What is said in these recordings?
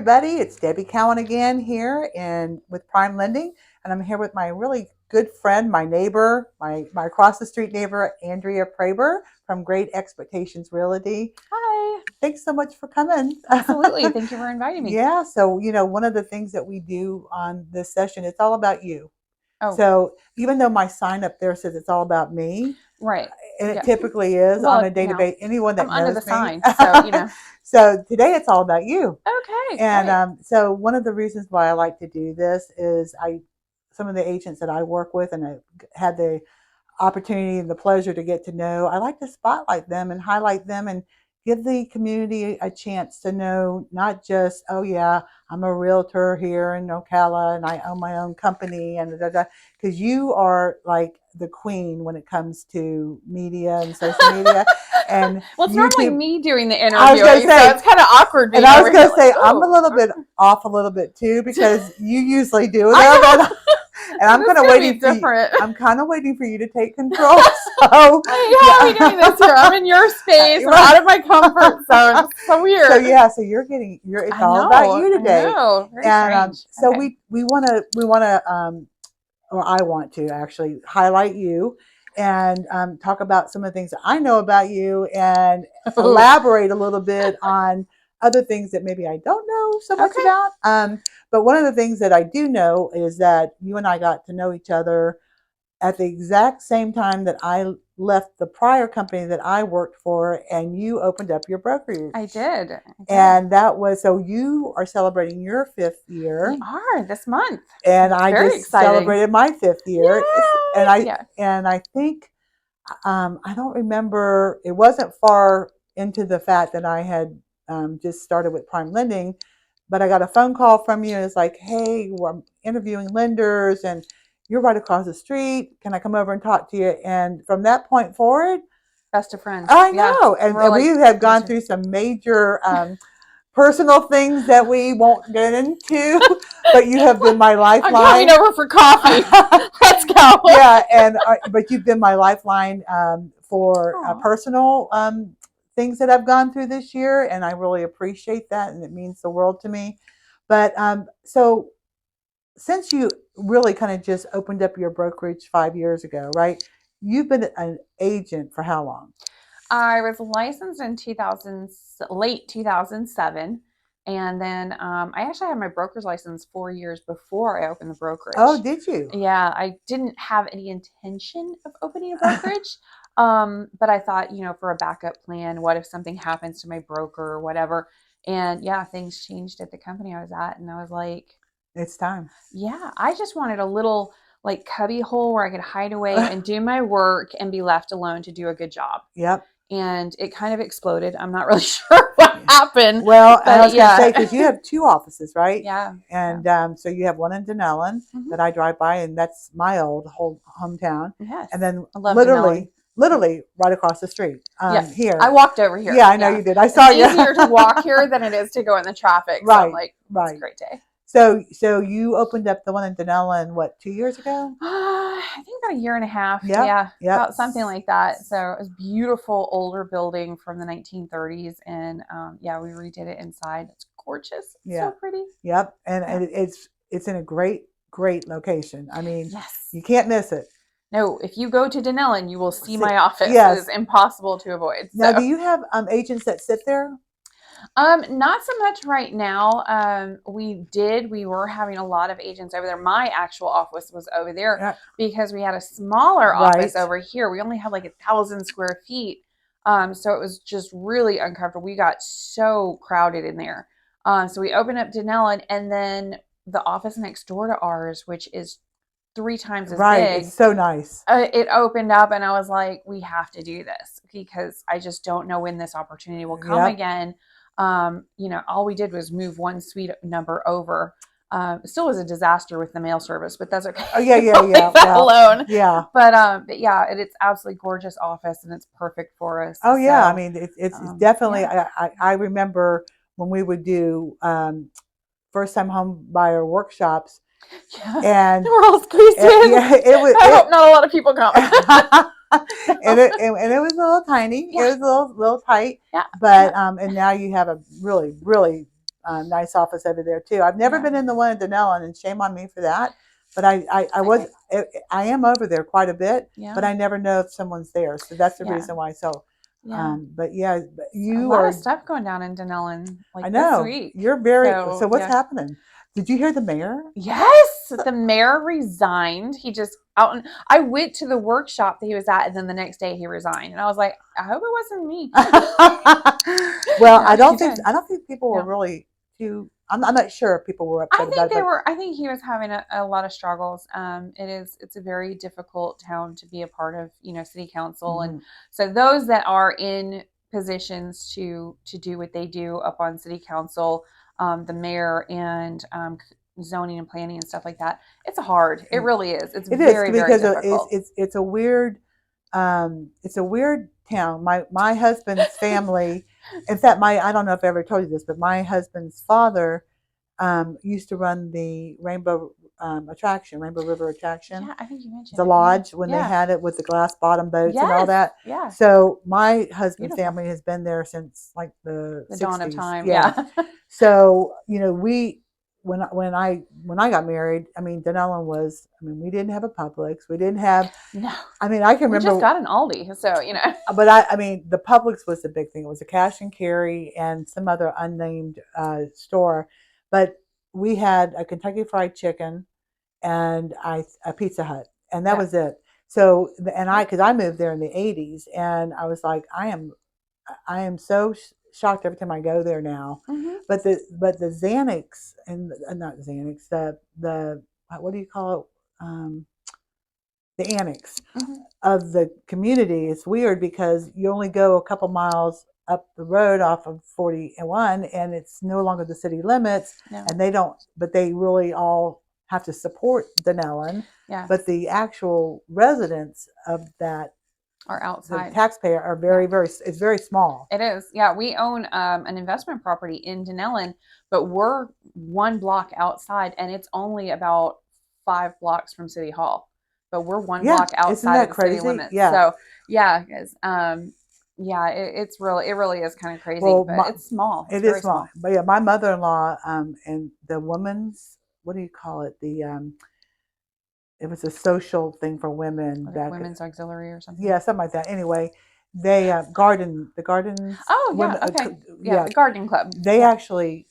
everybody. It's Debbie Cowan again here with Prime Lending, and I'm here with my really good friend, my neighbor, my across the street neighbor, Andrea Praber from Great Expectations Realty. Hi. Thanks so much for coming. Absolutely. Thank you for inviting me. Yeah. So, one of the things that we do on this session, it's all about you. Oh. So even though my sign up there says it's all about me, right. And it typically is on a day-to-day. Anyone that I'm knows under the me. sign, so So today it's all about you. Okay. And so one of the reasons why I like to do this is some of the agents that I work with and I had the opportunity and the pleasure to get to know, I like to spotlight them and highlight them and give the community a chance to know not just, oh yeah, I'm a realtor here in Ocala and I own my own company and because you are like the queen when it comes to media and social media. And well, it's normally me doing the interviewing, I was gonna say, so it's kind of awkward. And I was going to say, I'm a little bit off a little bit too because you usually do it. And I'm kind of waiting for you. I'm kind of waiting for you to take control. So how are we doing this here? I'm in your space. I'm out of my comfort zone. It's so weird. So it's all about you today. And so we want to or I want to actually highlight you and talk about some of the things that I know about you and elaborate a little bit on other things that maybe I don't know so much about. But one of the things that I do know is that you and I got to know each other at the exact same time that I left the prior company that I worked for and you opened up your brokerage. I did. And that was, so you are celebrating your 5th year. We are this month. And I just celebrated my 5th year. Yay! And I think, I don't remember, it wasn't far into the fact that I had just started with Prime Lending, but I got a phone call from you and it's like, hey, we're interviewing lenders and you're right across the street. Can I come over and talk to you? And from that point forward, best of friends. I know. And we have gone through some major personal things that we won't get into, but you have been my lifeline. I'm coming over for coffee. Let's go. Yeah, but you've been my lifeline for personal things that I've gone through this year, and I really appreciate that, and it means the world to me. But so since you really kind of just opened up your brokerage 5 years ago, right? You've been an agent for how long? I was licensed in late 2007. And then I actually had my broker's license 4 years before I opened the brokerage. Oh, did you? Yeah, I didn't have any intention of opening a brokerage. But I thought, for a backup plan, what if something happens to my broker or whatever? And yeah, things changed at the company I was at. And I was like, it's time. Yeah, I just wanted a little like cubby hole where I could hide away and do my work and be left alone to do a good job. Yep. And it kind of exploded. I'm not really sure what happened. Well, I was going to say, because you have 2 offices, right? Yeah. And so you have one in Dunnellon that I drive by, and that's my whole hometown. Yes. And then I love literally right across the street here. I walked over here. Yeah, I know you did. I saw you. It's easier to walk here than it is to go in the traffic. So I'm like, it's a great day. So you opened up the one in Dunnellon, what, 2 years ago? I think about a year and a half. Yep. About something like that. So it was a beautiful older building from the 1930s. And we redid it inside. It's gorgeous. So pretty. Yep. And it's in a great location. I mean, you can't miss it. No, if you go to Dunnellon, you will see my office. It is impossible to avoid. Now, do you have agents that sit there? Not so much right now. We were having a lot of agents over there. My actual office was over there because we had a smaller office over here. We only had like 1,000 square feet. So it was just really uncomfortable. We got so crowded in there. So we opened up Dunnellon, and then the office next door to ours, which is 3 times as big. It's so nice. It opened up and I was like, we have to do this because I just don't know when this opportunity will come again. All we did was move 1 suite number over. It still was a disaster with the mail service, but that's okay. Oh yeah. Alone. Yeah. But it's absolutely gorgeous office and it's perfect for us. Oh yeah. I mean, it's definitely, I remember when we would do, first time home buyer workshops. And we're all squeezed in. I hope not a lot of people come. and it was a little tiny. It was a little tight. Yeah. But and now you have a really, really nice office over there too. I've never been in the one in Dunnellon, and shame on me for that. But I am over there quite a bit, but I never know if someone's there. So that's the reason why. So, but yeah, you a lot are of stuff going down in Dunnellon. Like I know this week. you're very. So what's happening? Did you hear the mayor? Yes, the mayor resigned. He just out. And I went to the workshop that he was at, and then the next day he resigned. And I was like, I hope it wasn't me. Well, I don't think people were really too. I'm not sure if people were upset about it. I think he was having a lot of struggles. It's a very difficult town to be a part of, city council. And so those that are in positions to do what they do up on city council, the mayor and zoning and planning and stuff like that, it's hard. It really is. It's very difficult. It's a weird town. My husband's family, in fact, I don't know if I ever told you this, but my husband's father used to run the Rainbow River attraction. Yeah, I think you mentioned the lodge when they had it with the glass bottom boats and all that. Yeah. So my husband's family has been there since like the 60s. Dawn of time. Yeah. So when I got married, I mean, Dunnellon was, we didn't have a Publix. We didn't have, I can remember. We just got an Aldi, so, But the Publix was the big thing. It was a cash and carry and some other unnamed store. But we had a Kentucky Fried Chicken and a Pizza Hut. And that was it. So, because I moved there in the 80s, and I was like, I am so shocked every time I go there now. But the Xanax and not Xanax, the what do you call it? The annex of the community is weird because you only go a couple miles up the road off of 41, and it's no longer the city limits. And they really all have to support Dunnellon. But the actual residents of that are outside. The taxpayer are it's very small. It is. Yeah. We own an investment property in Dunnellon, but we're one block outside, and it's only about 5 blocks from City Hall. But we're one block outside of the city limits. Yeah. So it really is kind of crazy, but it's small. It is small. But yeah, my mother-in-law and the woman's, what do you call it? It was a social thing for women. Like women's auxiliary or something. Yeah, something like that. Anyway, they the gardens. Oh yeah, okay. The gardening club. They actually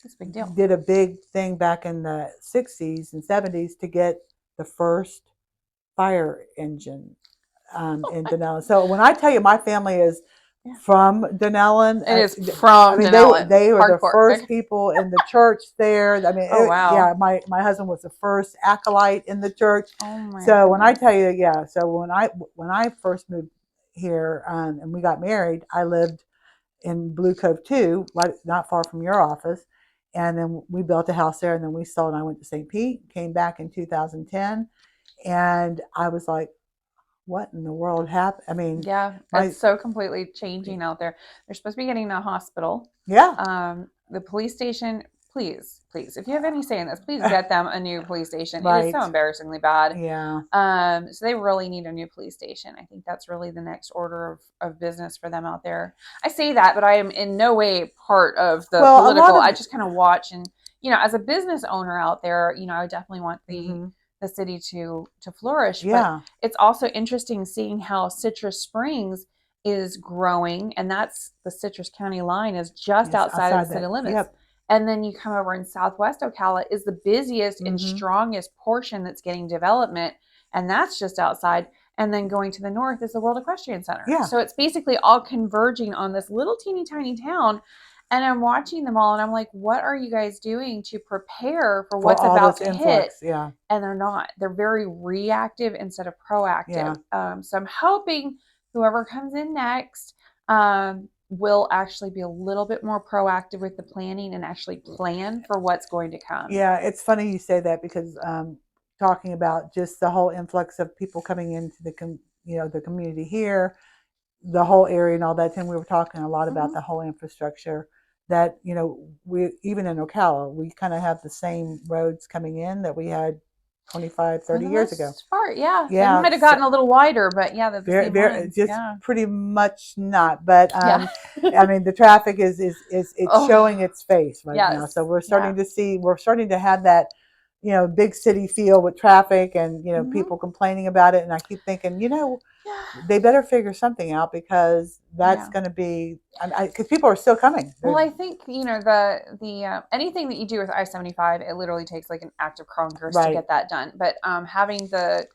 that's a big deal. Did a big thing back in the 60s and 70s to get the first fire engine in Dunnellon. So when I tell you my family is from Dunnellon, it is from Dunnellon. They were the first people in the church there. Wow. Yeah, my husband was the first acolyte in the church. Oh so when I tell you, so when I first moved here and we got married, I lived in Blue Cove 2, not far from your office. And then we built a house there, and then we sold, and I went to St. Pete, came back in 2010, and I was like, what in the world happened? It's so completely changing out there. They're supposed to be getting a hospital. Yeah. The police station, please, if you have any say in this, please get them a new police station. It is so embarrassing bad. Yeah. So they really need a new police station. I think that's really the next order of business for them out there. I say that, but I am in no way part of the political. I just kind of watch, and as a business owner out there, I would definitely want the city to flourish. Yeah. But it's also interesting seeing how Citrus Springs is growing, and that's the Citrus County line is just outside of the city limits. Yep. And then you come over in Southwest Ocala is the busiest and strongest portion that's getting development, and that's just outside. And then going to the north is the World Equestrian Center. Yeah. So it's basically all converging on this little teeny tiny town. And I'm watching them all, and I'm like, what are you guys doing to prepare for what's about to hit? Yeah. And they're not. They're very reactive instead of proactive. Yeah. So I'm hoping whoever comes in next will actually be a little bit more proactive with the planning and actually plan for what's going to come. Yeah, it's funny you say that because talking about just the whole influx of people coming into the community here, the whole area and all that, and we were talking a lot about the whole infrastructure that, we even in Ocala, we kind of have the same roads coming in that we had 25, 30 For the years ago. most part, yeah. It Yeah. might have gotten a little wider, but yeah, they're the Very, same very, ones. just Yeah. pretty much not. But Yeah. I mean, the traffic is it's Oh, showing its face right now. yes. So we're Yeah. starting to see, we're starting to have that, big city feel with traffic and, Hmm. people complaining about it. And I keep thinking, Yeah. they better figure something out because that's Yeah. going to be, because people are still coming. Well, I think the anything that you do with I-75, it literally takes like an act of Congress to Right. get that done. But having the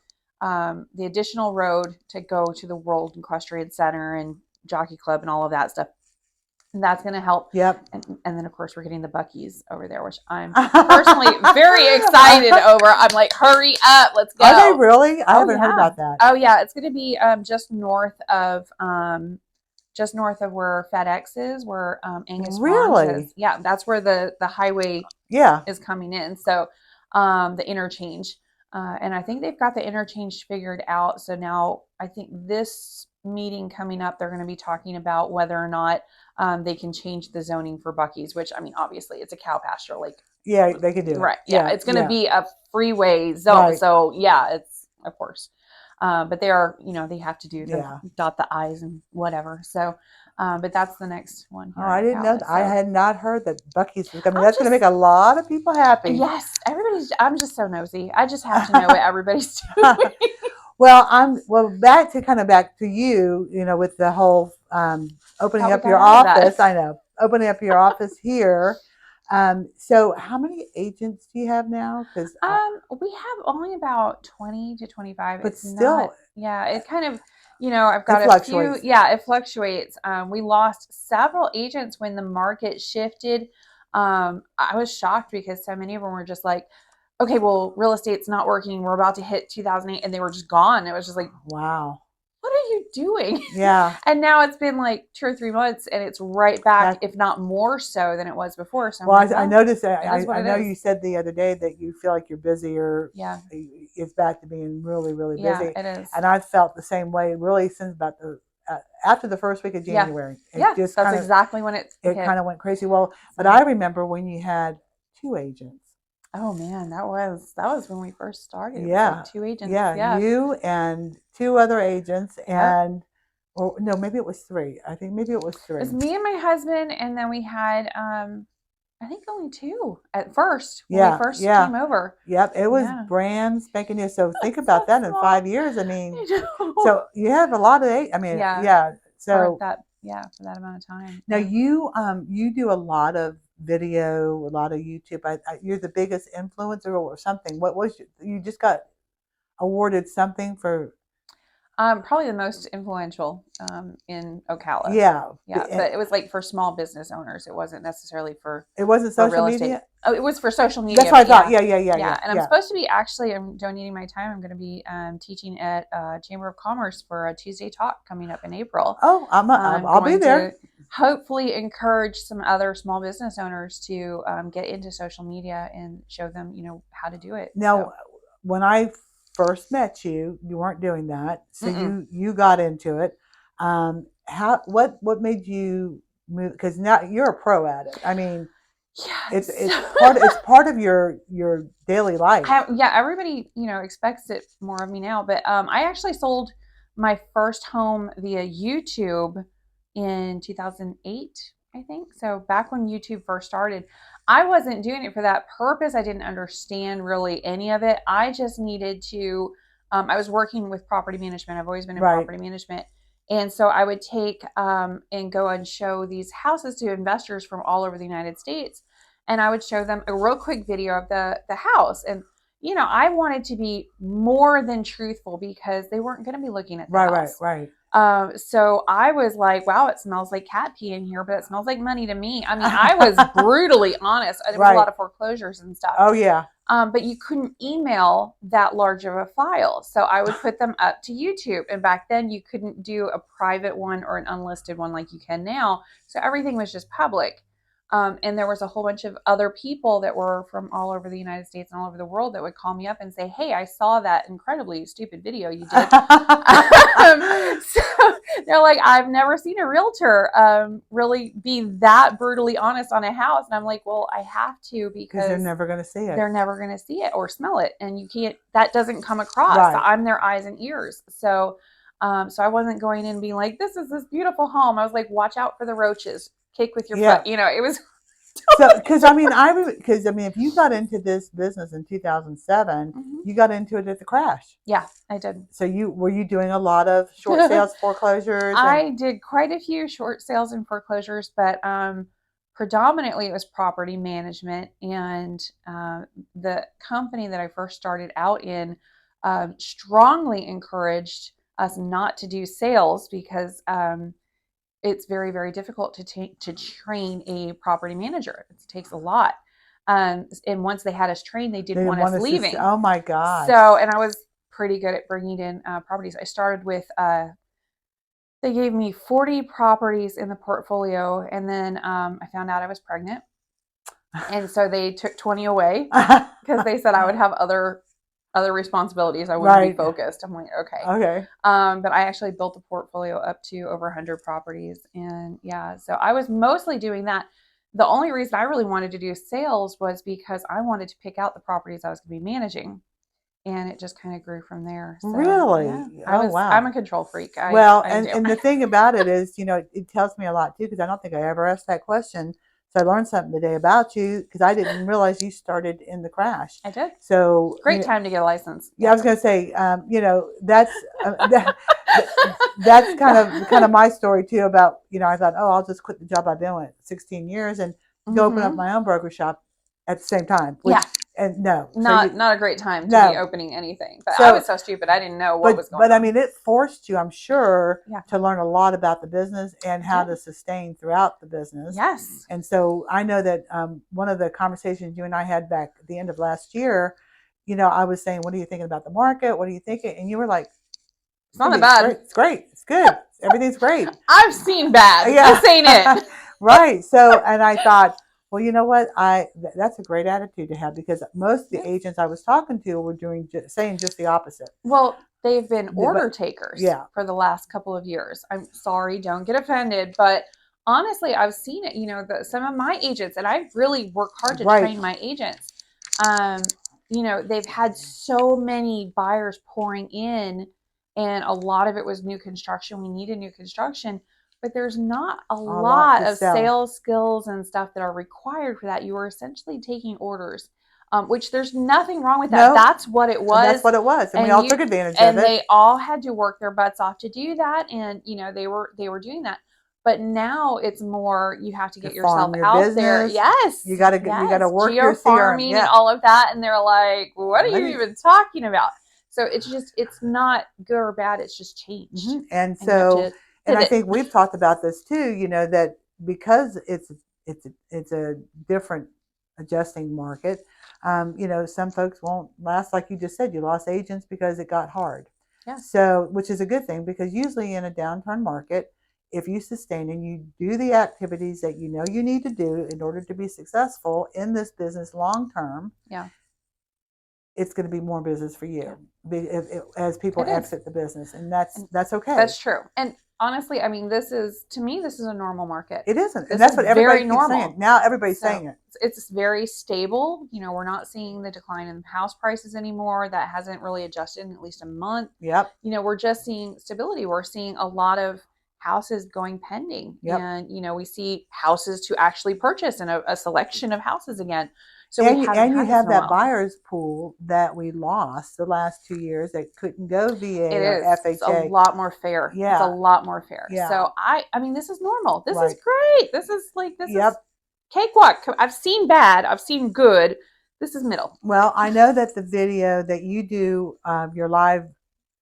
additional road to go to the World Equestrian Center and Jockey Club and all of that stuff, that's going to help. Yep. And then of course we're getting the Buc-ee's over there, which I'm personally very excited over. I'm like, hurry up, let's go. Are they really? I Oh haven't heard yeah. about that. Oh yeah, it's going to be just north of where FedEx is, where Angus Farms Really? is. Yeah, that's where the highway Yeah. is coming in. So the interchange. And I think they've got the interchange figured out. So now I think this meeting coming up, they're going to be talking about whether or not they can change the zoning for Buc-ee's, which I mean, obviously it's a cow pasture. Like, Yeah, they could do it. right. Yeah. It's going to be a freeway zone. Right. So yeah, it's of course. But they are, they have to do the Yeah. dot the I's and whatever. So, but that's the next one. Oh, I didn't know that. I had not heard that Buc-ee's was coming. That's going to make a lot of people happy. Yes, I'm just so nosy. I just have to know what everybody's doing. Well, back to you, with the whole opening up your office. I know, opening up your office here. So how many agents do you have now? Because we have only about 20 to 25. But it's still, not, yeah, it kind of, I've got a few. Yeah, it fluctuates. We lost several agents when the market shifted. I was shocked because so many of them were just like, okay, well, real estate's not working. We're about to hit 2008, and they were just gone. It was just like, wow. What are you doing? Yeah. And now it's been like 2 or 3 months and it's right back, if not more so than it was before. So I noticed that. I know is. you said the other day that you feel like you're busier. Yeah. It's back to being really, really busy. Yeah, it is. And I've felt the same way really since about after the first week of January. Yeah, that's exactly when it kind of went crazy. Well, but I remember when you had 2 agents. Oh man, that was when we first started. Yeah, like 2 agents. Yeah, you and 2 other agents, and or no, maybe it was 3. I think maybe it was 3. It was me and my husband, and then we had I think only 2 at first when we first came over. Yep, it was brand spanking new. So think about that in 5 years. I mean, so you have a lot of I mean, So for that amount of time. Now you do a lot of video, a lot of YouTube. You're the biggest influencer or something. What was you just got awarded something for? Probably the most influential in Ocala. Yeah, but it was like for small business owners. It wasn't necessarily for. It wasn't social media. Oh, it was for social media. That's what I thought. Yeah. And I'm supposed to be I'm donating my time. I'm going to be teaching at Chamber of Commerce for a Tuesday talk coming up in April. Oh, I'll be there. To hopefully encourage some other small business owners to get into social media and show them, how to do it. Now, when I first met you, you weren't doing that, so you got into it. What made you move? Because now you're a pro at it. I mean, it's part of your daily life. Everybody expects it more of me now, but I actually sold my first home via YouTube in 2008, I think. So back when YouTube first started, I wasn't doing it for that purpose. I didn't understand really any of it. I just needed to, I was working with property management. I've always been in property management. And so I would take and go and show these houses to investors from all over the United States. And I would show them a real quick video of the house. And, I wanted to be more than truthful because they weren't going to be looking at the house. Right. So I was like, wow, it smells like cat pee in here, but it smells like money to me. I mean, I was brutally honest. There was a lot of foreclosures and stuff. Oh, yeah. But you couldn't email that large of a file. So I would put them up to YouTube. And back then you couldn't do a private one or an unlisted one like you can now. So everything was just public. And there was a whole bunch of other people that were from all over the United States and all over the world that would call me up and say, hey, I saw that incredibly stupid video you did. So they're like, I've never seen a realtor really be that brutally honest on a house. And I'm like, well, I have to, because they're never going to see it. They're never going to see it or smell it. And you can't, that doesn't come across. Right. So I'm their eyes and ears. So I wasn't going in and being like, this is this beautiful home. I was like, watch out for the roaches. Kick with your foot. You know, it was. So, because if you got into this business in 2007, you got into it at the crash. Yeah, I did. So were you doing a lot of short sales, foreclosures? I did quite a few short sales and foreclosures, but predominantly it was property management. And the company that I first started out in strongly encouraged us not to do sales, because it's very, very difficult to train a property manager. It takes a lot. And once they had us trained, they didn't want us leaving. Oh my God. So, and I was pretty good at bringing in properties. I started with, they gave me 40 properties in the portfolio. And then I found out I was pregnant. And so they took 20 away because they said I would have other responsibilities. I wouldn't be focused. I'm like, okay. But I actually built a portfolio up to over 100 properties. And yeah, so I was mostly doing that. The only reason I really wanted to do sales was because I wanted to pick out the properties I was going to be managing. And it just kind of grew from there. So, really? Yeah, wow. I'm a control freak. And the thing about it is, it tells me a lot too, because I don't think I ever asked that question. So I learned something today about you, because I didn't realize you started in the crash. I did. So great time to get a license. Yeah, I was going to say, that's that's kind of my story too. About I thought, oh, I'll just quit the job I've been with 16 years and go open up my own broker shop at the same time. And no, not a great time to be opening anything. But I was so stupid. I didn't know what was going on. But I mean, it forced you, I'm sure, to learn a lot about the business and how to sustain throughout the business. Yes. And so I know that one of the conversations you and I had back at the end of last year, I was saying, what are you thinking about the market? What are you thinking? And you were like, it's not bad. It's great. It's good. Everything's great. I've seen bad. This ain't it. Right. So, and I thought, well, you know what? That's a great attitude to have, because most of the agents I was talking to were saying just the opposite. Well, they've been order takers for the last couple of years. I'm sorry, don't get offended, but honestly, I've seen it. Some of my agents, and I really work hard to train my agents. They've had so many buyers pouring in, and a lot of it was new construction. We needed new construction. But there's not a lot of sales skills and stuff that are required for that. You are essentially taking orders, which there's nothing wrong with that. No, that's what it was. That's what it was. And we all took advantage of it. And they all had to work their butts off to do that. And, they were doing that. But now it's more, you have to get yourself out there. Yes. You got to work your farming and all of that. And they're like, what are you even talking about? So it's not good or bad. It's just changed. And so... And I think we've talked about this too, that because it's a different adjusting market, some folks won't last. Like you just said, you lost agents because it got hard. Yeah. So, which is a good thing, because usually in a downturn market, if you sustain and you do the activities that you need to do in order to be successful in this business long term, it's going to be more business for you as people exit the business, and that's okay. That's true. And honestly, I mean, to me, this is a normal market. It isn't. And that's what everybody keeps saying. Now everybody's saying it. It's very stable. We're not seeing the decline in house prices anymore. That hasn't really adjusted in at least a month. Yep. We're just seeing stability. We're seeing a lot of houses going pending. Yep. And, we see houses to actually purchase and a selection of houses again. So you have that buyer's pool that we lost the last 2 years that couldn't go VA or FHA. It's a lot more fair. Yeah. It's a lot more fair. Yeah. So I mean, this is normal. This is great. This is is cakewalk. I've seen bad. I've seen good. This is middle. Well, I know that the video that you do, your live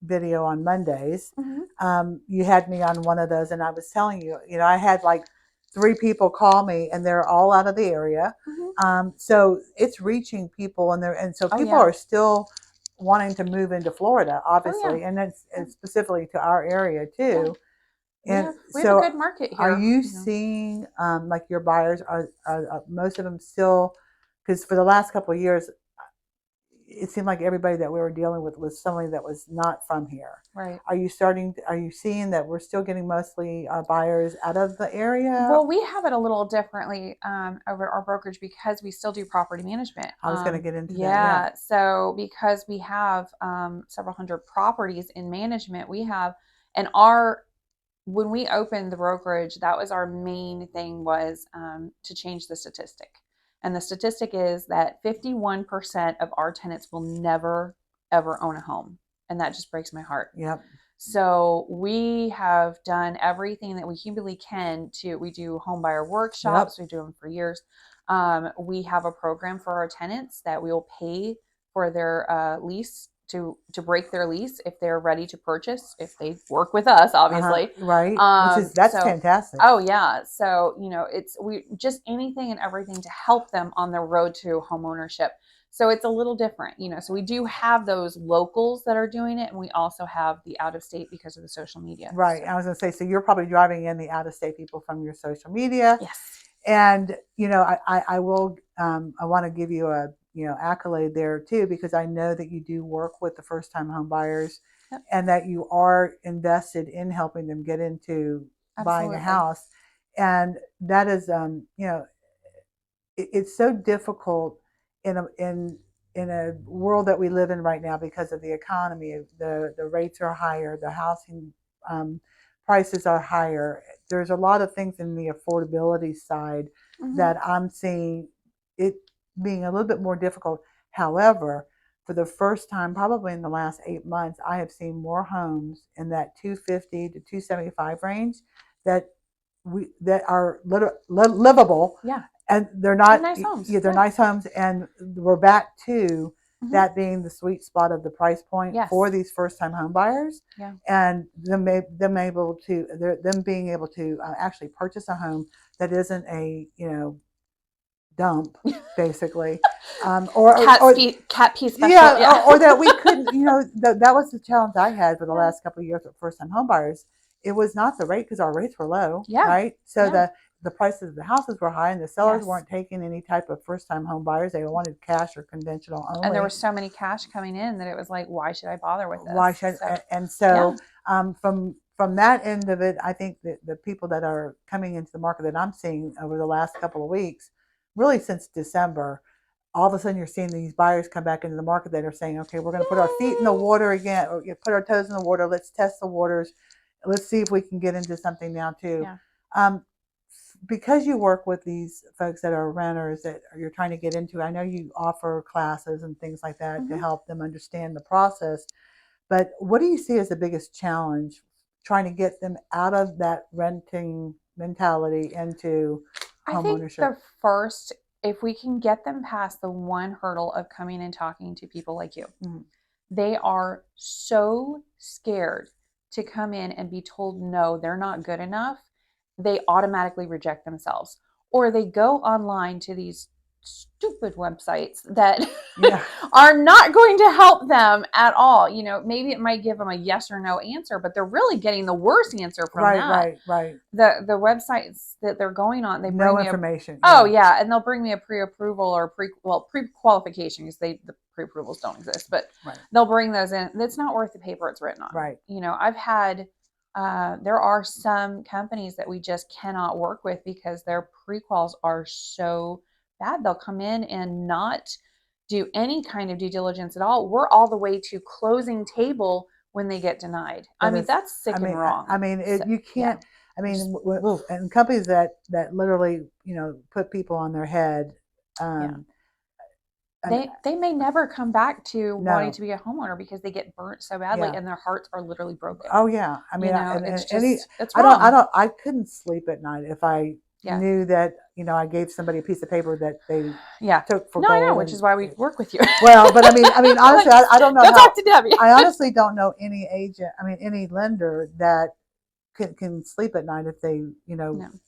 video on Mondays, you had me on one of those, and I was telling you, I had like 3 people call me, and they're all out of the area. So it's reaching people, and so people are still wanting to move into Florida, obviously, and it's specifically to our area too. And we have a so good market here. are you seeing like your buyers are most of them still, because for the last couple of years it seemed like everybody that we were dealing with was somebody that was not from here. Right. Are you seeing that we're still getting mostly our buyers out of the area? Well, we have it a little differently over our brokerage because we still do property management. I was going to get into that. Yeah. So because we have several hundred properties in management, we have, and when we opened the brokerage, that was our main thing, was to change the statistic. And the statistic is that 51% of our tenants will never, ever own a home. And that just breaks my heart. Yep. So we have done everything that we humanly can we do home buyer workshops. Yep. We do them for years. We have a program for our tenants that we will pay for their lease to break their lease if they're ready to purchase, if they work with us, obviously. Right. That's fantastic. Oh yeah. So, we just anything and everything to help them on their road to home ownership. So it's a little different, so we do have those locals that are doing it. And we also have the out of state because of the social media. Right. So. I was going to say, so you're probably driving in the out of state people from your social media. Yes. And, I want to give you a, accolade there too, because I know that you do work with the first time home buyers. Yep. And that you are invested in helping them get into buying a house. And that is, it's so difficult in a world that we live in right now because of the economy. The rates are higher, the housing prices are higher. There's a lot of things in the affordability side that I'm seeing it being a little bit more difficult. However, for the first time, probably in the last 8 months, I have seen more homes in that 250 to 275 range that are livable. Yeah. And they're not nice homes. Yeah, they're nice homes, and we're back to that being the sweet spot of the price point for these first-time home buyers. Yeah. And them being able to actually purchase a home that isn't a dump, basically, cat pee special. Yeah. Or that we couldn't. That was the challenge I had for the last couple of years with first-time home buyers. It was not the rate, because our rates were low, right? So the prices of the houses were high, and the sellers weren't taking any type of first-time home buyers. They wanted cash or conventional only. And there were so many cash coming in that it was like, why should I bother with this? Why should? From that end of it, I think that the people that are coming into the market that I'm seeing over the last couple of weeks, really since December, all of a sudden you're seeing these buyers come back into the market that are saying, okay, we're going to put our feet in the water again, or put our toes in the water. Let's test the waters. Let's see if we can get into something now too. Yeah. Because you work with these folks that are renters that you're trying to get into, I know you offer classes and things like that to help them understand the process. But what do you see as the biggest challenge trying to get them out of that renting mentality into home ownership? I think the first, if we can get them past the one hurdle of coming and talking to people like you, they are so scared to come in and be told no, they're not good enough. They automatically reject themselves, or they go online to these stupid websites that are not going to help them at all. Maybe it might give them a yes or no answer, but they're really getting the worst answer from that. Right. The websites that they're going on, they bring no information. And they'll bring me a pre-approval or pre-qualification, because the pre-approvals don't exist, but they'll bring those in. That's not worth the paper it's written on. Right. I've had. There are some companies that we just cannot work with because their pre-quals are so bad. They'll come in and not do any kind of due diligence at all. We're all the way to closing table when they get denied. That's sick and wrong. You can't. And companies that literally, put people on their head. They may never come back to wanting to be a homeowner because they get burnt so badly and their hearts are literally broken. Oh yeah, it's wrong. I couldn't sleep at night if I knew that I gave somebody a piece of paper that they took for gold. I know, which is why we work with you. Well, but honestly, I don't know. Go talk to Debbie. I honestly don't know any agent. any lender that can sleep at night if they,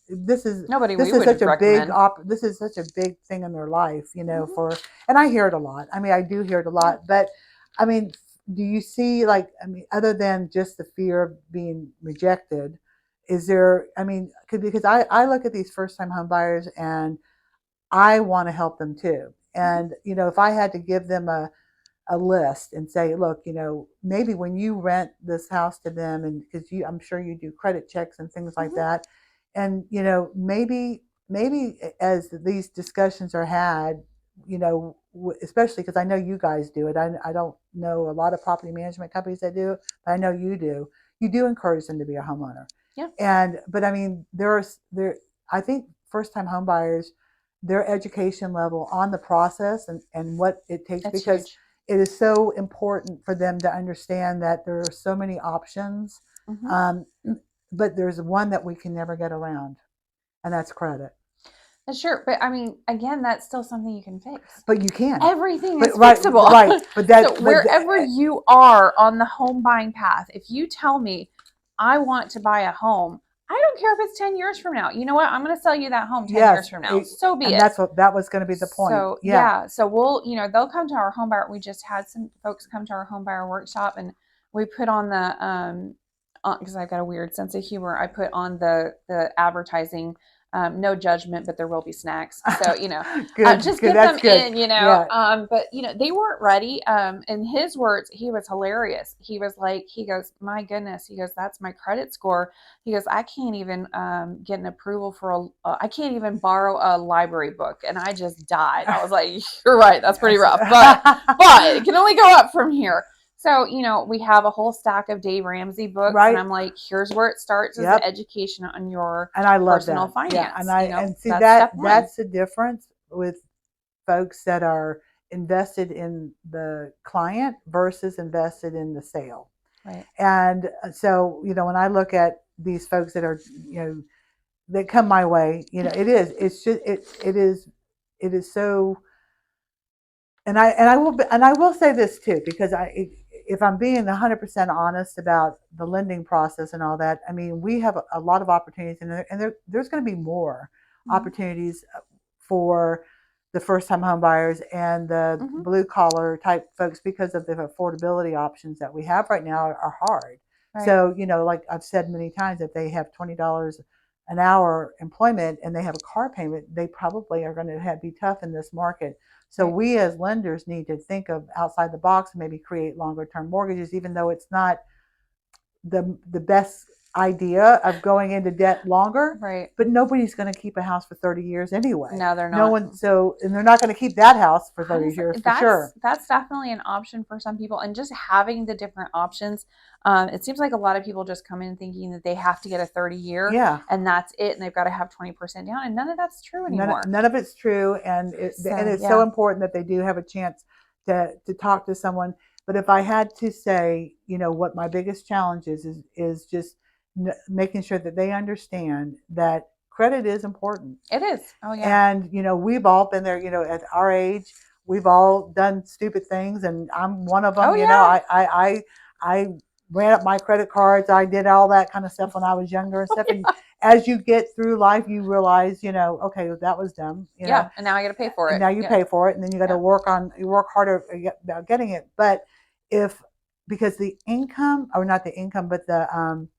this is such a big this is such a big thing in their life, and I hear it a lot. I do hear it a lot, but do you see other than just the fear of being rejected, is there, I mean, because I look at these first time home buyers and I want to help them too. Mm-hmm. And, if I had to give them a list and say, look, maybe when you rent this house to them, and because I'm sure you do credit checks and things like Mm-hmm. that, and maybe as these discussions are had, especially because I know you guys do it. I don't know a lot of property management companies that do it, but I know you do. You do encourage them to be a homeowner. Yeah. But I mean, I think first time home buyers, their education level on the process and what it takes, It's because huge. it is so important for them to understand that there are so many options. Mm-hmm. Um, but there's one that we can never get around, and that's credit. Sure, but I mean, again, that's still something you can fix. But you can. Everything But is right, fixable. right. But So wherever you are on the home buying path, if you tell me, I want to buy a home, I don't care if it's 10 years from now. You know what? I'm going to sell you that home 10 years yes, from now. So be and it. that was going to be the point. So Yeah. yeah, so we'll, they'll come to our home buyer. We just had some folks come to our home buyer workshop, and we put on the because I've got a weird sense of humor. I put on the advertising. No judgment, but there will be snacks. So Good, just good. get That's them good. in. Yeah. But they weren't ready. In his words, he was hilarious. He was like, he goes, my goodness. He goes, that's my credit score. He goes, I can't even get an approval for I can't even borrow a library book, and I just died. I was like, you're right, that's pretty rough, but it can only go up from here. So we have a whole stack of Dave Ramsey books, and Right. I'm like, here's where it starts as Yep. the education on your And I love personal that. Yeah. finance. And see That's step one. that's the difference with folks that are invested in the client versus invested in the sale. Right. And so, when I look at these folks that are, that come my way, it's just, it is so, and I will say this too, because if I'm being 100% honest about the lending process and all that, I mean, we have a lot of opportunities, and there's going to be more Mm-hmm. opportunities for the first time home buyers and the Mm-hmm. blue collar type folks, because of the affordability options that we have right now are hard. Right. So, like I've said many times, if they have $20 an hour employment and they have a car payment, they probably are going to be tough in this market. So Right. we as lenders need to think of outside the box and maybe create longer term mortgages, even though it's not the best idea of going into debt longer. Right. But nobody's going to keep a house for 30 years anyway. No, they're No not. one. So, and they're not going to keep that house for 30 Honestly, years for that's sure. that's definitely an option for some people, and just having the different options. It seems like a lot of people just come in thinking that they have to get a 30-year, Yeah. and that's it, and they've got to have 20% down, and none of that's true anymore. None of it's true, and it's so important that they do have a chance to talk to someone. But if I had to say, what my biggest challenge is just making sure that they understand that credit is important. It is. Oh yeah. And we've all been there. At our age, we've all done stupid things, and I'm one of them. Oh yeah. I ran up my credit cards. I did all that kind of stuff when I was younger and stuff. Yeah. And as you get through life, you realize, okay, that was dumb. Yeah, and now I got to pay for And it. now you pay for it, and then you got to work harder about getting it. But if because the income, or not the income, but the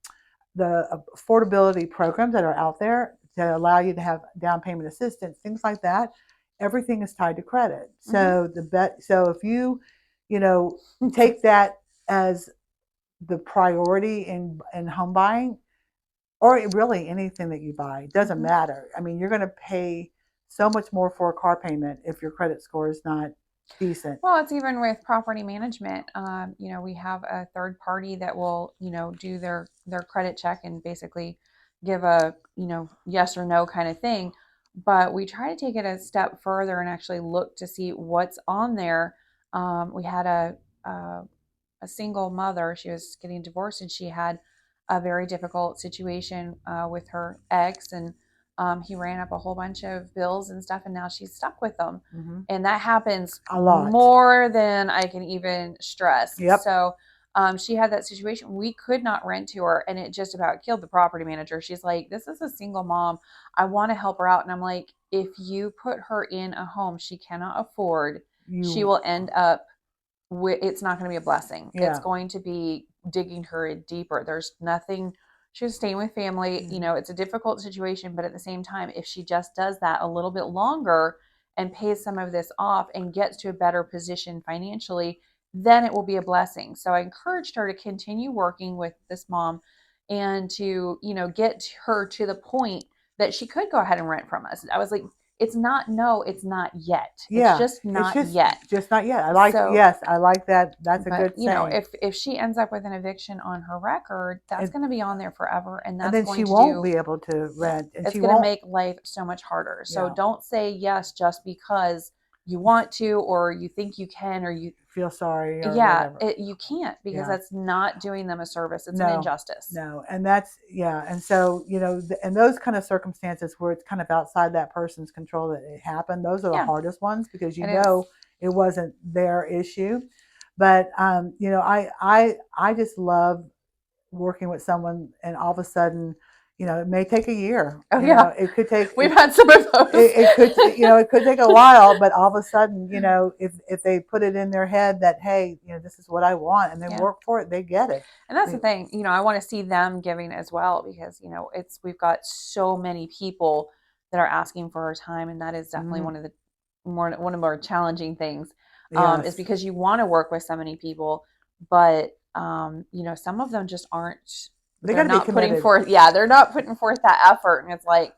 affordability programs that are out there to allow you to have down payment assistance, things like that, everything is tied to credit. So so if you take that as the priority in home buying, or really anything that you buy, it doesn't matter. I mean, you're going to pay so much more for a car payment if your credit score is not decent. Well, it's even with property management. We have a third party that will, do their credit check and basically give a, yes or no kind of thing. But we try to take it a step further and actually look to see what's on there. We had a single mother. She was getting divorced, and she had a very difficult situation with her ex, and he ran up a whole bunch of bills and stuff, and now she's stuck with them. Mm-hmm. And that happens a lot more than I can even stress. Yep. So she had that situation. We could not rent to her, and it just about killed the property manager. She's like, this is a single mom. I want to help her out. And I'm like, if you put her in a home she cannot afford, she will end up it's not going to be a blessing. Yeah. It's going to be digging her deeper. There's nothing She was staying with family. You know, it's a difficult situation, but at the same time, if she just does that a little bit longer and pays some of this off and gets to a better position financially, then it will be a blessing. So I encouraged her to continue working with this mom and to, you know, get her to the point that she could go ahead and rent from us. I was like, it's not no, it's not yet. Yeah, It's just not yet. Just not yet. I like yes, I like that. That's a good you know, saying. if she ends up with an eviction on her record, that's going to be on there forever, and that's then going she to won't be able to rent, and it's she going to won't make life so much harder. So don't say yes just because you want to, or you think you can, or you feel sorry, or whatever. You can't, because that's not doing them a service. It's no, an injustice. No, and that's and so you know, in those kind of circumstances where it's kind of outside that person's control that it happened, those are the hardest ones, because you know it wasn't their issue. But you know, I just love working with someone, and all of a sudden, you know, it may take a year. Oh, you know, it could take. We've had some of those. It could, you know, it could take a while, but all of a sudden, you know, if they put it in their head that, hey, you know, this is what I want, and they work for it, they get it. And that's the thing, you know, I want to see them giving as well, because, you know, we've got so many people that are asking for our time, and that is definitely one of the more challenging things. Is because you want to work with so many people, but you know, some of them just aren't. They're not putting forth. Yeah, they're not putting forth that effort, and it's like,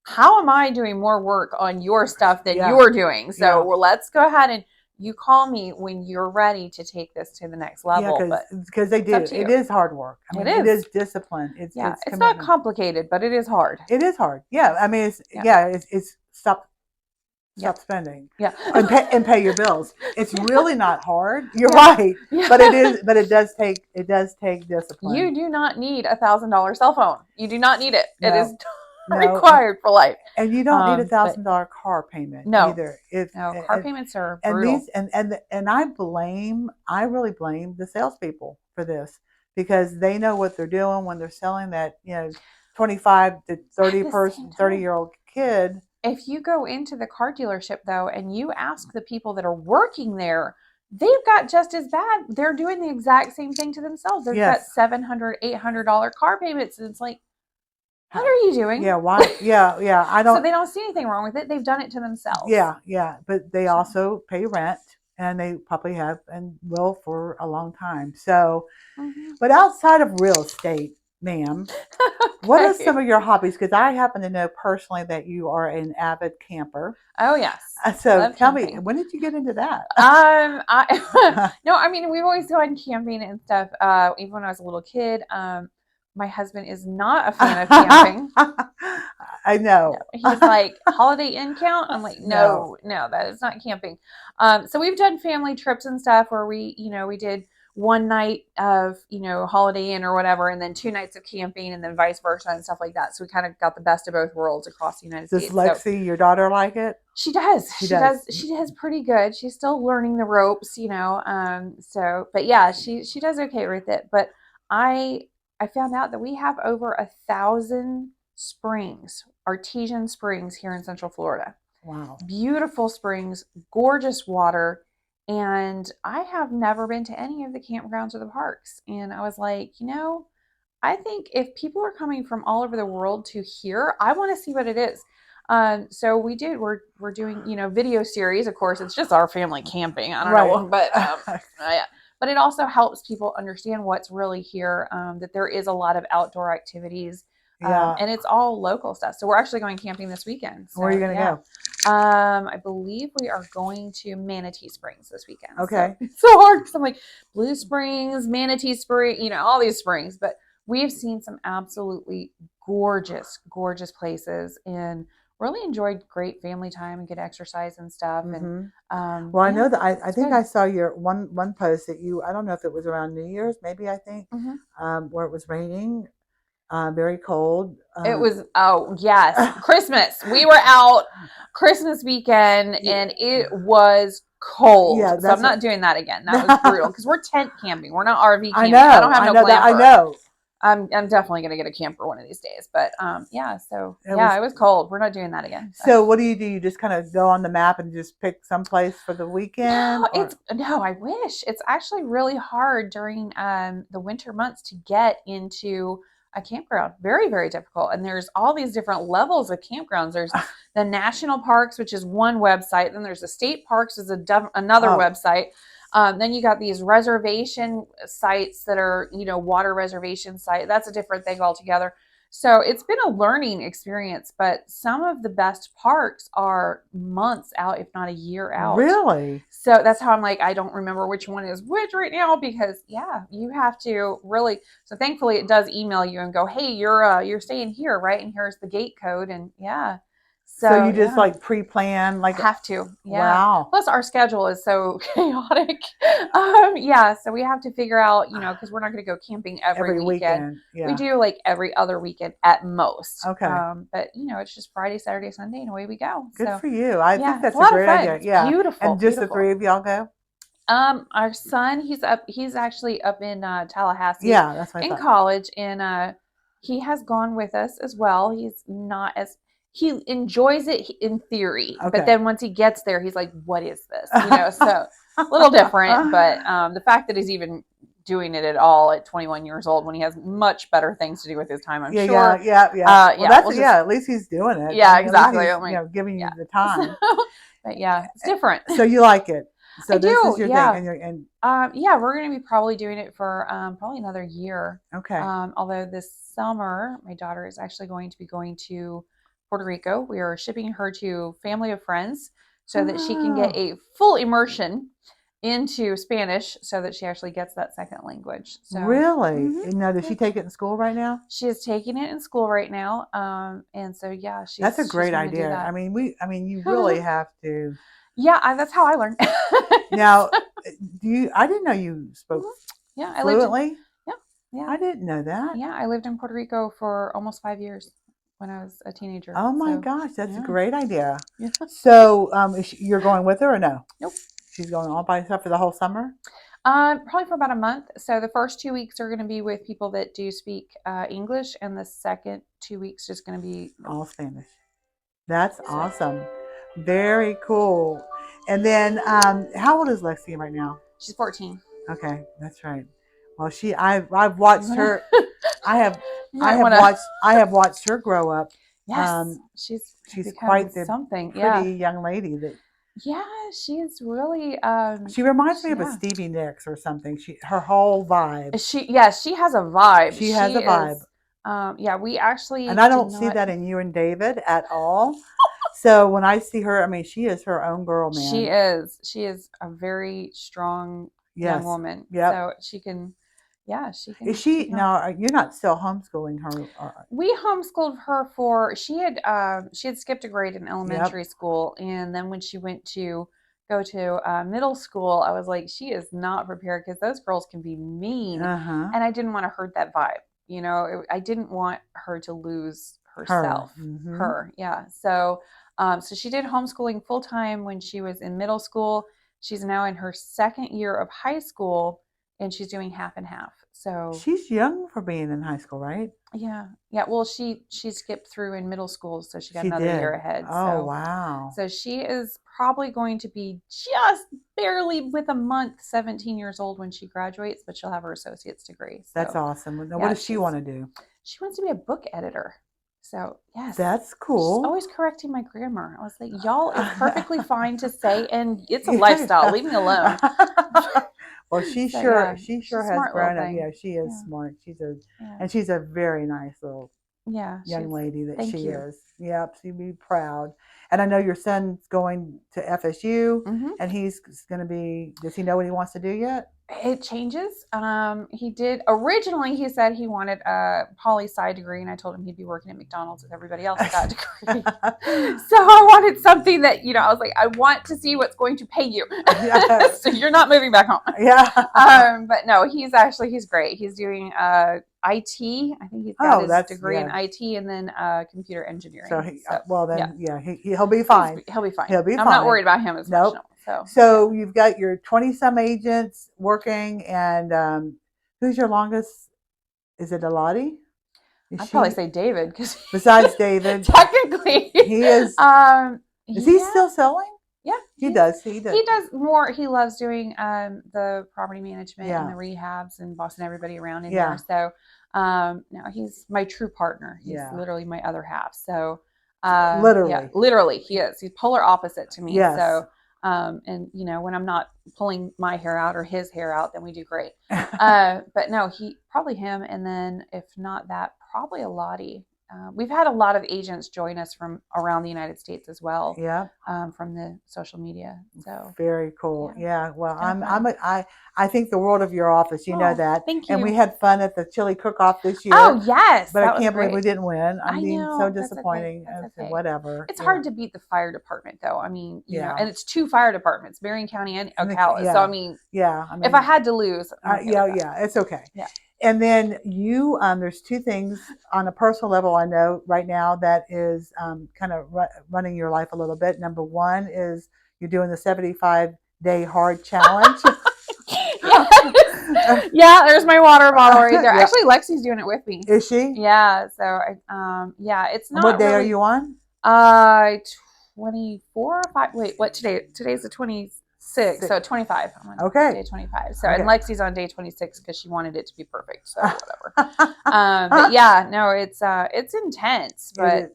how am I doing more work on your stuff than you're doing? So well, let's go ahead and you call me when you're ready to take this to the next level. Yeah, because they do. It is hard work. I mean, it is discipline. It's not complicated, but it is hard. It is hard. Yeah, I mean, it's stop spending. Yeah, and pay your bills. It's really not hard. You're right, but it is. But it does take discipline. You do not need $1,000 cell phone. You do not need it. It is required for life. And you don't need $1,000 car payment either. Car payments are brutal. And I really blame the salespeople for this, because they know what they're doing when they're selling that, you know, 25 to 30-year-old kid. If you go into the car dealership, though, and you ask the people that are working there, they've got just as bad. They're doing the exact same thing to themselves. They've got $700, $800 car payments, and it's like, what are you doing? Yeah, why? Yeah. I don't. So they don't see anything wrong with it. They've done it to themselves. Yeah. But they also pay rent, and they probably have and will for a long time. So, but outside of real estate, ma'am, what are some of your hobbies? Because I happen to know personally that you are an avid camper. Oh, yes. So tell me, when did you get into that? No, I mean, we've always gone camping and stuff. Even when I was a little kid. My husband is not a fan of camping. I know. No, he's like, Holiday Inn count? I'm like, no, that is not camping. So we've done family trips and stuff where we did one night of, Holiday Inn or whatever, and then 2 nights of camping, and then vice versa and stuff like that. So we kind of got the best of both worlds across the United States. Does Lexi, your daughter, like it? She does. She does pretty good. She's still learning the ropes, but yeah, she does okay with it. But I found out that we have over 1,000 springs, artesian springs here in Central Florida. Wow. Beautiful springs, gorgeous water. And I have never been to any of the campgrounds or the parks. And I was like, I think if people are coming from all over the world to here, I want to see what it is. So we did. We're doing, video series. Of course, it's just our family camping. I don't know, but yeah. But it also helps people understand what's really here, that there is a lot of outdoor activities, and it's all local stuff. So we're actually going camping this weekend. So, where are you going to go? I believe we are going to Manatee Springs this weekend. Okay. So it's so hard because I'm like, Blue Springs, Manatee Spring, all these springs. But we've seen some absolutely gorgeous, gorgeous places, and really enjoyed great family time and good exercise and stuff. And well, I know that I think I saw your one post that I don't know if it was around New Year's, maybe, I think, where it was raining, very cold. It was, yes, Christmas. We were out Christmas weekend, and it was cold. Yeah, so I'm not doing that again. That was brutal, because we're tent camping. We're not RV camping. I don't have no camper. I know. I'm definitely going to get a camper one of these days. But it was cold. We're not doing that again. So what do? You just kind of go on the map and just pick some place for the weekend? No, I wish. It's actually really hard during the winter months to get into a campground. Very, very difficult. And there's all these different levels of campgrounds. There's the national parks, which is one website. Then there's the state parks, is another website. Then you got these reservation sites that are, water reservation site. That's a different thing altogether. So it's been a learning experience, but some of the best parks are months out, if not a year out. Really? So that's how I'm like, I don't remember which one is which right now, because you have to really. So thankfully it does email you and go, hey, you're staying here, right? And here's the gate code. And so you just like pre-plan, like have to. Wow. Plus our schedule is so chaotic. So we have to figure out, because we're not going to go camping every weekend. Yeah. We do like every other weekend at most. Okay. But it's just Friday, Saturday, Sunday, and away we go. Good for you. I think that's a great idea. It's beautiful. And just the three of y'all go? Our son, he's actually up in Tallahassee. Yeah, that's what I thought. In college, and he has gone with us as well. He's not as he enjoys it in theory, but then once he gets there, he's like, what is this? So a little different, but the fact that he's even doing it at all at 21 years old when he has much better things to do with his time, I'm sure. Yeah. At least he's doing it. Yeah, exactly. Giving you the time. But it's different. So you like it. So this is your thing. We're going to be probably doing it for probably another year. Okay. Although this summer, my daughter is actually going to be going to Puerto Rico. We are shipping her to family of friends so that she can get a full immersion into Spanish, so that she actually gets that second language. So, really? Now, does she take it in school right now? She is taking it in school right now. And so that's a great idea. I mean, you really have to. Yeah, that's how I learned. Now, I didn't know you spoke fluently. Yeah. I didn't know that. Yeah, I lived in Puerto Rico for almost 5 years when I was a teenager. Oh my gosh, that's a great idea. Yeah. So, you're going with her or no? Nope. She's going all by herself for the whole summer? Probably for about a month. So the first 2 weeks are going to be with people that do speak English, and the second 2 weeks just going to be all Spanish. That's awesome. Very cool. And then, how old is Lexi right now? She's 14. Okay, that's right. Well, I've watched her. I have watched her grow up. Yes, she's quite the something. Pretty young lady that. Yeah, she's really. She reminds me of a Stevie Nicks or something. Her whole vibe. She has a vibe. She has a vibe. We actually. And I don't see that in you and David at all. So when I see her, I mean, she is her own girl, man. She is. She is a very strong young woman. Yeah. So she can. Yeah, she can. Is she now? You're not still homeschooling her. We homeschooled her she had skipped a grade in elementary school, and then when she went to go to middle school, I was like, she is not prepared, because those girls can be mean, and I didn't want to hurt that vibe. I didn't want her to lose herself. Yeah. So, so she did homeschooling full time when she was in middle school. She's now in her second year of high school, and she's doing half and half. So she's young for being in high school, right? Yeah. Well, she skipped through in middle school, so she got another year ahead. Oh, wow. So she is probably going to be just barely with a month 17 years old when she graduates, but she'll have her associate's degree. So, that's awesome. Now, what does she want to do? She wants to be a book editor. So, yes. That's cool. She's always correcting my grammar. I was like, y'all, it's perfectly fine to say, and it's a lifestyle. Leave me alone. Well, she sure has grown up. Yeah, she is smart. And she's a very nice little young lady that she is. Yep, she'd be proud. And I know your son's going to FSU, and he's going to be. Does he know what he wants to do yet? It changes. He did originally. He said he wanted a poli-sci degree, and I told him he'd be working at McDonald's with everybody else with that degree. So I wanted something that I was like, I want to see what's going to pay you. Yes. So you're not moving back home. Yeah. But no, he's great. He's doing IT. I think he's got his degree in IT, and then computer engineering. So he'll be fine. He'll be fine. I'm not worried about him as much. So you've got your 20-some agents working, and who's your longest? Is it Elodie? I'd probably say David, because besides David, technically he is. Is he still selling? Yeah, he does. He does more. He loves doing the property management and Yeah. the rehabs and bossing everybody around in Yeah. there. So no, he's my true partner. He's Yeah. literally my other half. So yeah, Literally. literally he is. He's polar opposite to me. Yes. So and you know, when I'm not pulling my hair out or his hair out, then we do great. But no, he probably him, and then if not that, probably a Lottie. We've had a lot of agents join us from around the United States as well. Yeah. From the social media. So very cool. Yeah. Well, I think the world of your office. You know that. Thank you. And we had fun at the chili cook-off this year. Oh yes, but I can't believe we didn't win. I mean, know, so disappointing. That's okay. Whatever. It's hard to beat the fire department, though. I mean, you know, Yeah. and it's 2 fire departments, Marion County and Ocala. So I mean, if I had to lose, it's okay. Yeah. And then you, there's 2 things on a personal level I know right now that is kind of running your life a little bit. Number 1 is you're doing the 75-day hard challenge. Yeah, there's my water bottle right there. Actually, Lexi's doing it with me. Is she? Yeah. So, yeah, it's not. What day are you on? 24. 5. Wait, what today? Today's the 26th. So 25. I'm on day 25. So and Lexi's on day 26 because she wanted it to be perfect. So whatever. But yeah, no, it's intense. But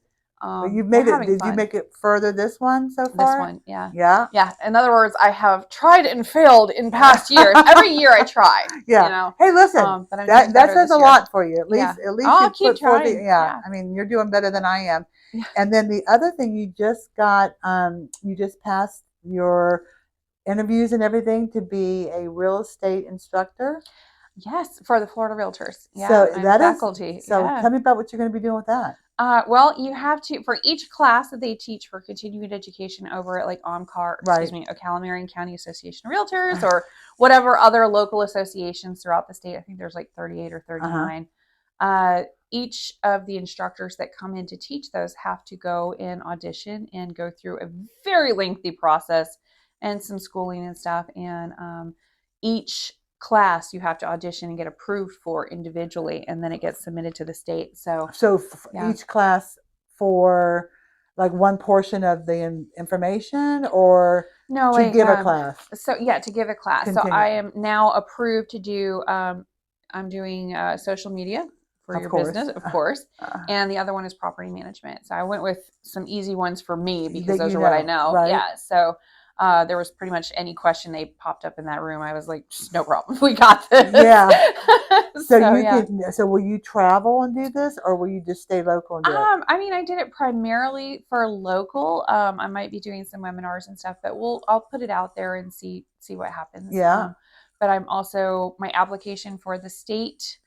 you've made it. Did you make it further this one so far? This one, yeah. In other words, I have tried and failed in past years. Every year I try. Yeah. You know? Hey, listen, but that says a lot for you. At least I'll keep trying. I mean, you're doing better than I am. Yeah. And then the other thing, you just got, you just passed your interviews and everything to be a real estate instructor. Yes, for the Florida Realtors. Yeah, so I'm faculty. Tell me about what you're going to be doing with that. Well, you have to, for each class that they teach for continuing education over at like Ocala Marion County Association of Realtors or whatever other local associations throughout the state. I think there's like 38 or 39. Each of the instructors that come in to teach those have to go and audition and go through a very lengthy process and some schooling and stuff. And each class you have to audition and get approved for individually, and then it gets submitted to the state. So each class for like one portion of the information, or to give a class. So to give a class. Continue. So I am now approved to do. I'm doing social media for your business, of course, and the other one is property management. So I went with some easy ones for me because those are what I know. Right? Yeah. So. There was pretty much any question they popped up in that room. I was like, no problem. We got this. Yeah. So will you travel and do this, or will you just stay local and do it? I mean, I did it primarily for local. I might be doing some webinars and stuff, but I'll put it out there and see what happens. Yeah. But I'm also, my application for the state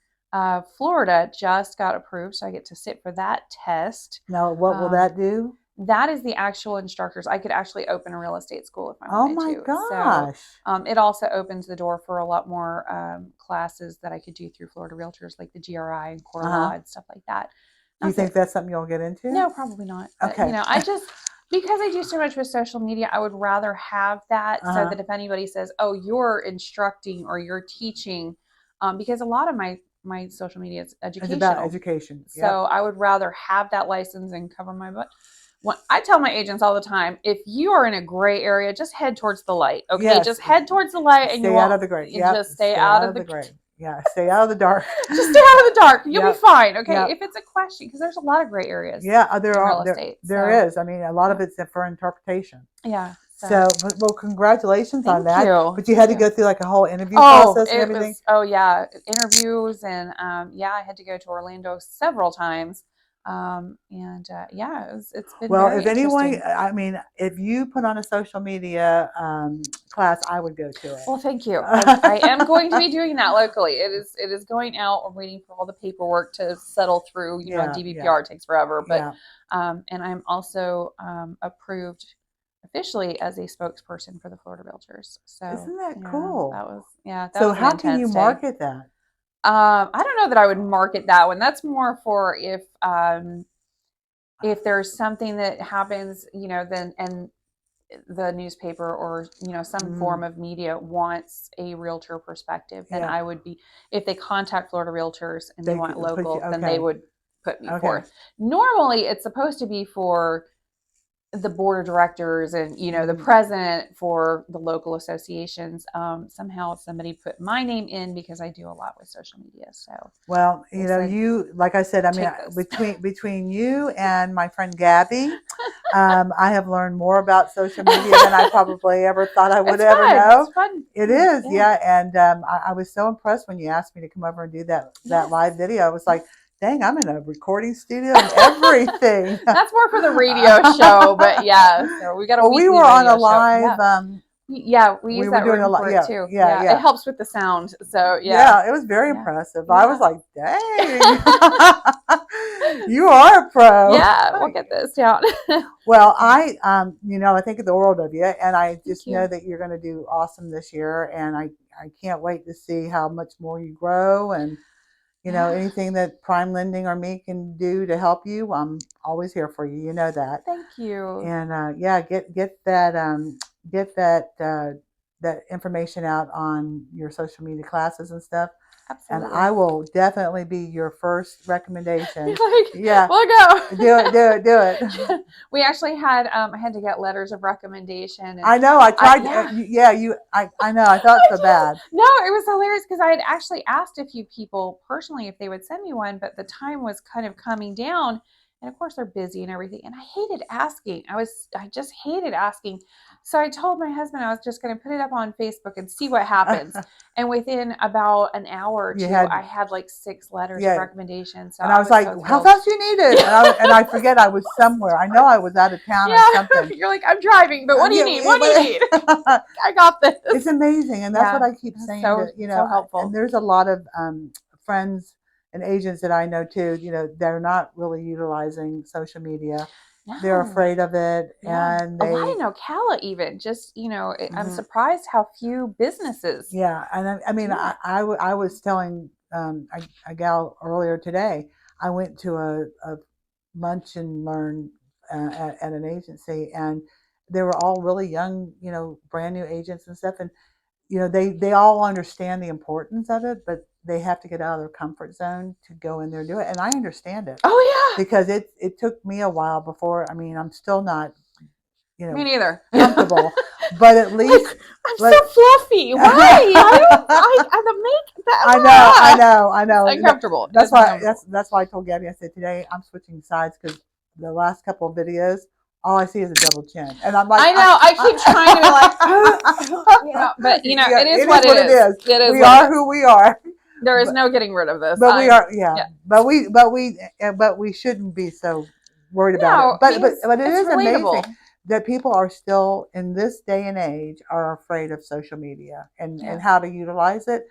Florida just got approved, so I get to sit for that test. Now, what will that do? That is the actual instructors. I could actually open a real estate school if I wanted to. Oh my gosh. So, it also opens the door for a lot more classes that I could do through Florida Realtors, like the GRI and core law and stuff like that. Do you think that's something you'll get into? No, probably not. Okay. But, I just, because I do so much with social media, I would rather have that so that if anybody says, oh, you're instructing or you're teaching, because a lot of my social media is educational. It's about education. Yep. So I would rather have that license and cover my butt. I tell my agents all the time, if you are in a gray area, just head towards the light. Okay, just head towards the light, and stay out of the gray. Just stay out of the gray. Yeah, stay out of the dark. Just stay out of the dark. You'll be fine. Okay, if it's a question, because there's a lot of gray areas. Yeah, there is. I mean, a lot of it's for interpretation. Yeah. So well, congratulations on that. But you had to go through like a whole interview process and everything. Interviews and I had to go to Orlando several times. It's been well. If anyone, I mean, if you put on a social media class, I would go to it. Well, thank you. I am going to be doing that locally. It is going out. I'm waiting for all the paperwork to settle through. You know, DVPR takes forever, but and I'm also approved officially as a spokesperson for the Florida Realtors. So isn't that cool? That was so how can you market that? I don't know that I would market that one. That's more for if there's something that happens, then and the newspaper or some form of media wants a realtor perspective, then I would be, if they contact Florida Realtors and they want local, then they would put me forth. Normally, it's supposed to be for the board of directors and, you know, the president for the local associations. Somehow somebody put my name in because I do a lot with social media. So, well, you know, you, like I said, I mean, between you and my friend Gabby, I have learned more about social media than I probably ever thought I would ever know. It's fun. It is, yeah. And I was so impressed when you asked me to come over and do that live video. I was like, dang, I'm in a recording studio and everything. That's more for the radio show, but yeah. So we got a we were on a live. Yeah, we use that room for it too. Yeah, it helps with the sound. So yeah, it was very impressive. Yeah. I was like, dang, you are a pro. Yeah, we'll get this down. Well, I, you know, I think of the world of you, and I just know that you're going to do awesome this year, and I can't wait to see how much more you grow, and you know, anything that Prime Lending or me can do to help you, I'm always here for you. You know that. Thank you. And yeah, get that information out on your social media classes and stuff. Absolutely. And I will definitely be your first recommendation. Yeah, we'll go. Do it. We actually had I had to get letters of recommendation. And I know. I tried. I know. I felt so bad. No, it was hilarious because I had actually asked a few people personally if they would send me one, but the time was kind of coming down. And of course they're busy and everything. And I hated asking. I just hated asking. So I told my husband I was just going to put it up on Facebook and see what happens. And within about an hour or two, I had like 6 letters of recommendation. So and I was like, how fast do you need it? And I forget I was somewhere. I know I was out of town or something. You're like, I'm driving, but what do you need? What do you need? I got this. It's amazing. And that's what I keep saying. You know, so helpful. And there's a lot of friends and agents that I know too, you know, they're not really utilizing social media. No. They're afraid of it. Yeah. And a lot in Ocala even, just, you know, I'm surprised how few businesses. Yeah. And I mean, I was telling a gal earlier today, I went to a lunch and learn at an agency, and they were all really young, you know, brand new agents and stuff. And, you know, they all understand the importance of it, but they have to get out of their comfort zone to go in there and do it. And I understand it. Oh, yeah. Because it took me a while before. I mean, I'm still not, you know. Me neither. Comfortable. But at least. I'm so fluffy. Why? I'm the make that. I know. It's uncomfortable. That's why I told Gabby, I said, today I'm switching sides because the last couple of videos, all I see is a double chin. And I'm like, I know. I keep trying to be like, you know, but you know, it is what it is. It is. We are who we are. There is no getting rid of this. But we are, But we shouldn't be so worried about it. But it is relatable. Amazing that people are still in this day and age are afraid of social media and how to utilize it.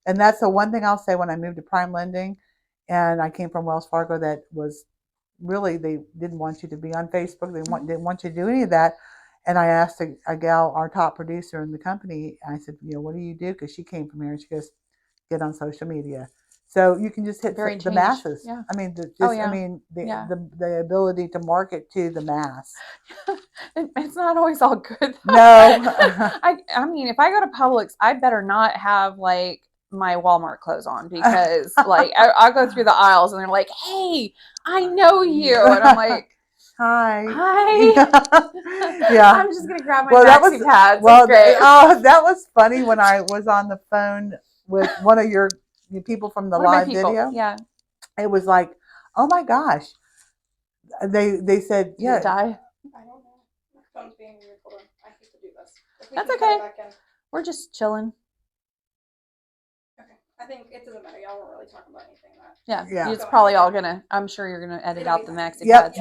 And that's the one thing I'll say when I moved to Prime Lending, and I came from Wells Fargo, that was really, they didn't want you to be on Facebook. They didn't want you to do any of that. And I asked a gal, our top producer in the company, I said, you know, what do you do? Because she came from here, and she goes, get on social media. So you can just hit the masses. Yeah. I mean, the ability to market to the mass. It's not always all good, though. No. I mean, if I go to Publix, I better not have like my Walmart clothes on, because like I'll go through the aisles and they're like, hey, I know you. And I'm like, Hi. Yeah. I'm just going to grab my maxi pads. Well, great. That was funny when I was on the phone with one of your people from the live video. Yeah. It was like, oh my gosh. They said, yeah. Did it die? I don't know. My phone's being weird. Hold on. I hate to do this. That's okay. We're just chilling. Okay. I think it doesn't matter. Y'all won't really talk about anything. Yeah. It's probably all gonna, I'm sure you're gonna edit out the maxi pads.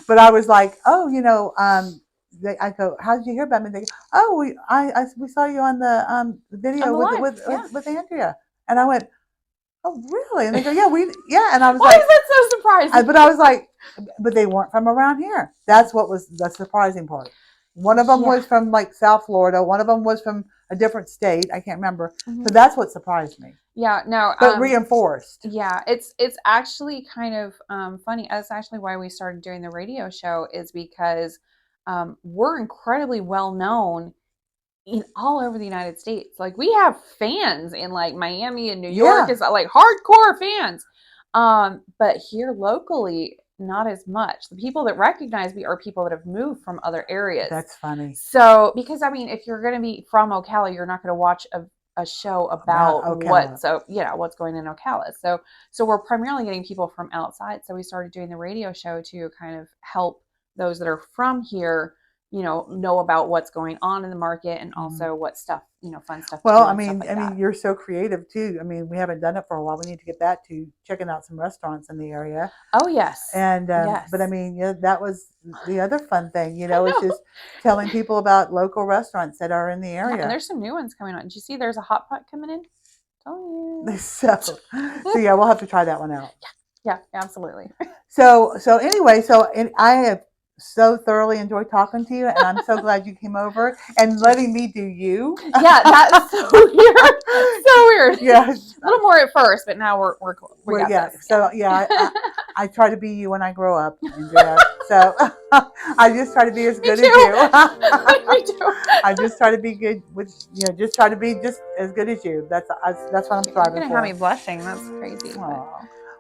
But I was like, oh, you know, I go, how did you hear about me? They go, oh, we saw you on the video with Andrea. And I went, oh, really? And they go, yeah. And I was Why is that so surprising? But I was like, but they weren't from around here. That's what was the surprising part. One of them was from like South Florida. One of them was from a different state. I can't remember. Mm-hmm. So that's what surprised me. Yeah, no. But reinforced. Yeah, it's actually kind of funny. That's actually why we started doing the radio show, is because we're incredibly well known in all over the United States. Like, we have fans in like Miami and New York. Is like hardcore fans. But here locally, not as much. The people that recognize me are people that have moved from other areas. That's funny. So, because I mean, if you're going to be from Ocala, you're not going to watch a show about what's going in Ocala. So we're primarily getting people from outside. So we started doing the radio show to kind of help those that are from here, know about what's going on in the market and also what stuff, fun stuff. Well, to do and stuff like that. you're so creative too. I mean, we haven't done it for a while. We need to get back to checking out some restaurants in the area. Oh yes. And yes. But I mean, that was the other fun thing. It's just telling people about local restaurants that are in the area. Yeah, and there's some new ones coming on. Did you see? There's a hot pot coming in. Telling you. So yeah, we'll have to try that one out. Yeah, absolutely. So anyway, I have so thoroughly enjoyed talking to you, and I'm so glad you came over and letting me do you. Yeah, that's so weird. So weird. Yeah, a little more at first, but now we're this. So yeah, I try to be you when I grow up, Andrea. So I just try to be as good as you. Me too. I just try to be good with just try to be just as good as you. That's what I'm striving for. You're gonna have me blushing. That's crazy.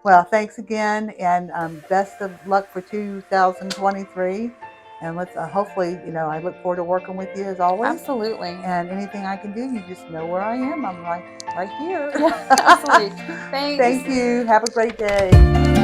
Well, thanks again, and best of luck for 2023. And let's hopefully, I look forward to working with you as always. Absolutely. And anything I can do, you just know where I am. I'm right here. Yeah, absolutely. Thanks. Thank you. Have a great day.